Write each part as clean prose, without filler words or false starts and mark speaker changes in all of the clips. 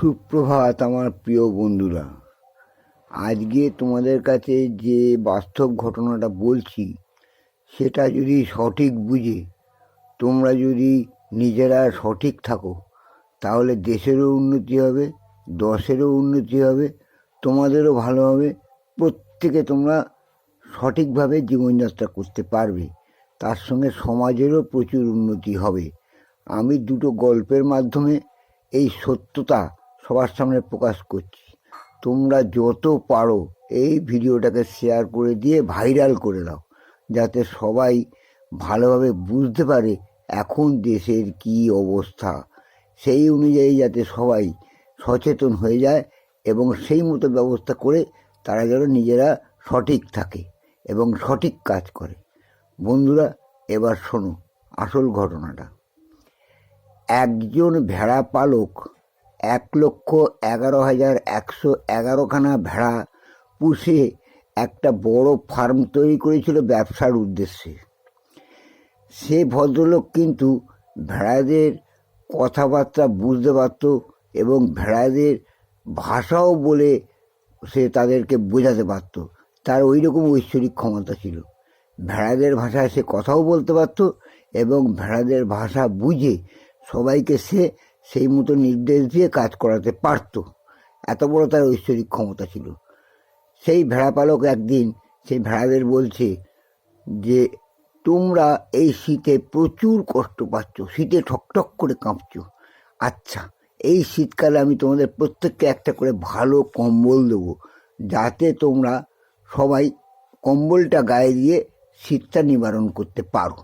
Speaker 1: সুপ্রভাত আমার প্রিয় বন্ধুরা। আজকে তোমাদের কাছে যে বাস্তব ঘটনাটা বলছি সেটা যদি সঠিক বুঝে তোমরা যদি নিজেরা সঠিক থাকো তাহলে দেশেরও উন্নতি হবে, দশেরও উন্নতি হবে, তোমাদেরও ভালো হবে। প্রত্যেকে তোমরা সঠিকভাবে জীবনযাত্রা করতে পারবে, তার সঙ্গে সমাজেরও প্রচুর উন্নতি হবে। আমি দুটো গল্পের মাধ্যমে এই সত্যতা সবার সামনে প্রকাশ করছি। তোমরা যত পারো এই ভিডিওটাকে শেয়ার করে দিয়ে ভাইরাল করে দাও, যাতে সবাই ভালোভাবে বুঝতে পারে এখন দেশের কি অবস্থা। সেই অনুযায়ী যাতে সবাই সচেতন হয়ে যায় এবং সেই মতো ব্যবস্থা করে তারা যেন নিজেরা সঠিক থাকে এবং সঠিক কাজ করে। বন্ধুরা, এবার শোনো আসল ঘটনাটা। একজন ভেড়া পালক ১,১১,১১১খানা ভেড়া পুষে একটা বড় ফার্ম তৈরি করেছিল ব্যবসার উদ্দেশ্যে। সে ভদ্রলোক কিন্তু ভেড়াদের কথাবার্তা বুঝতে পারত এবং ভেড়াদের ভাষাও বলে সে তাদেরকে বোঝাতে পারত। তার ওই রকম ঐশ্বরিক ক্ষমতা ছিল। ভেড়াদের ভাষায় সে কথাও বলতে পারত এবং ভেড়াদের ভাষা বুঝে সবাইকে সে সেই মতো নির্দেশ দিয়ে কাজ করাতে পারত। এত বড় তার ঐশ্বরিক ক্ষমতা ছিল। সেই ভেড়া পালক একদিন সেই ভেড়াদের বলছে যে তোমরা এই শীতে প্রচুর কষ্ট পাচ্ছ, শীতে ঠকঠক করে কাঁপছ। আচ্ছা, এই শীতকালে আমি তোমাদের প্রত্যেককে একটা করে ভালো কম্বল দেবো, যাতে তোমরা সবাই কম্বলটা গায়ে দিয়ে শীতটা নিবারণ করতে পারো।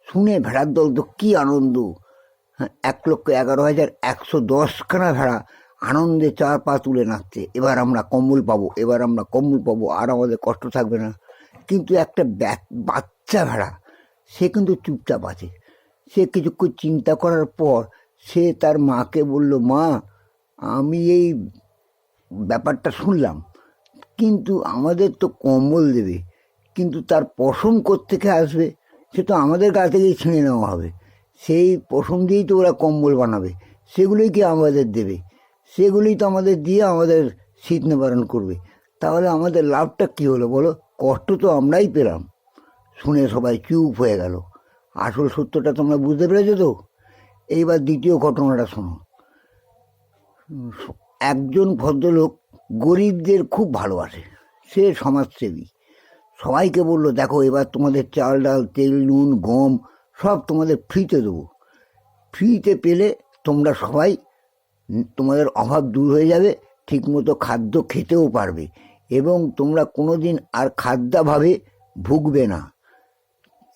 Speaker 1: শুনে ভেড়ার দল তো কী আনন্দ! ১,১১,১১০খানা ভেড়া আনন্দে চার পা তুলে নাচছে। এবার আমরা কম্বল পাবো, এবার আমরা কম্বল পাবো, আর আমাদের কষ্ট থাকবে না। কিন্তু একটা বাচ্চা ভেড়া, সে কিন্তু চুপচাপ আছে। সে কিছুক্ষণ চিন্তা করার পর সে তার মাকে বলল, মা, আমি এই ব্যাপারটা শুনলাম, কিন্তু আমাদের তো কম্বল দেবে, কিন্তু তার পশম কোত্থেকে আসবে? সে তো আমাদের গা থেকেই ছিঁড়ে নেওয়া হবে। সেই পশম দিয়েই তো ওরা কম্বল বানাবে, সেগুলোই কি আমাদের দেবে? সেগুলোই তো আমাদের দিয়ে আমাদের শীত নিবারণ করবে। তাহলে আমাদের লাভটা কী হলো বলো? কষ্ট তো আমরাই পেলাম। শুনে সবাই চুপ হয়ে গেল। আসল সত্যটা তোমরা বুঝতে পেরেছো তো? এইবার দ্বিতীয় ঘটনাটা শোনো। একজন ভদ্রলোক গরিবদের খুব ভালোবাসে, সে সমাজসেবী। সবাইকে বললো, দেখো এবার তোমাদের চাল, ডাল, তেল, নুন, গম সব তোমাদের ফ্রিতে দেবো। ফ্রিতে পেলে তোমরা সবাই, তোমাদের অভাব দূর হয়ে যাবে, ঠিকমতো খাদ্য খেতেও পারবে এবং তোমরা কোনো দিন আর খাদ্যাভাবে ভুগবে না।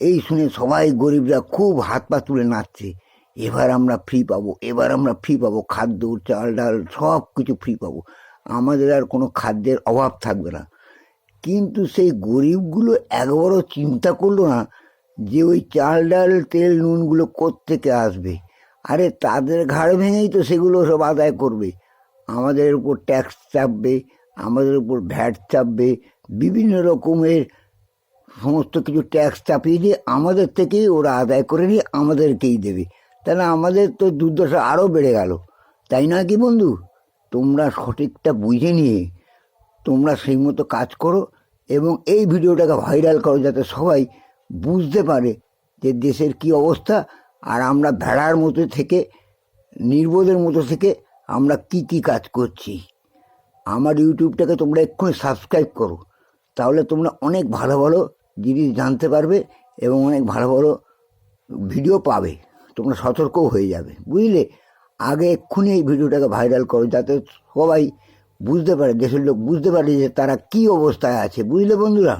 Speaker 1: এই শুনে সবাই গরিবরা খুব হাত পা তুলে নাচছে। এবার আমরা ফ্রি পাবো, এবার আমরা ফ্রি পাবো, খাদ্য, চাল, ডাল সব কিছু ফ্রি পাবো, আমাদের আর কোনো খাদ্যের অভাব থাকবে না। কিন্তু সেই গরিবগুলো একবারও চিন্তা করলো না যে ওই চাল, ডাল, তেল, নুনগুলো কোত্থেকে আসবে। আরে তাদের ঘাড় ভেঙেই তো সেগুলো সব আদায় করবে। আমাদের উপর ট্যাক্স চাপবে, আমাদের উপর ভ্যাট চাপবে, বিভিন্ন রকমের সমস্ত কিছু ট্যাক্স চাপিয়ে দিয়ে আমাদের থেকেই ওরা আদায় করে নিয়ে আমাদেরকেই দেবে। তাহলে আমাদের তো দুর্দশা আরও বেড়ে গেল, তাই না কি বন্ধু? তোমরা সঠিকটা বুঝে নিয়ে তোমরা সেই মতো কাজ করো এবং এই ভিডিওটাকে ভাইরাল করো, যাতে সবাই বুঝতে পারে যে দেশের কি অবস্থা আর আমরা ভেড়ার মতো থেকে, নির্বোধের মতো থেকে আমরা কি কি কাজ করছি। আমার ইউটিউবটাকে তোমরা এক্ষুনি সাবস্ক্রাইব করো, তাহলে তোমরা অনেক ভালো ভালো জিনিস জানতে পারবে এবং অনেক ভালো ভালো ভিডিও পাবে। তোমরা সতর্কও হয়ে যাবে, বুঝলে? আগে এক্ষুনি এই ভিডিওটাকে ভাইরাল করো, যাতে সবাই বুঝতে পারে, দেশের লোক বুঝতে পারে যে তারা কি অবস্থায় আছে, বুঝলে বন্ধুরা?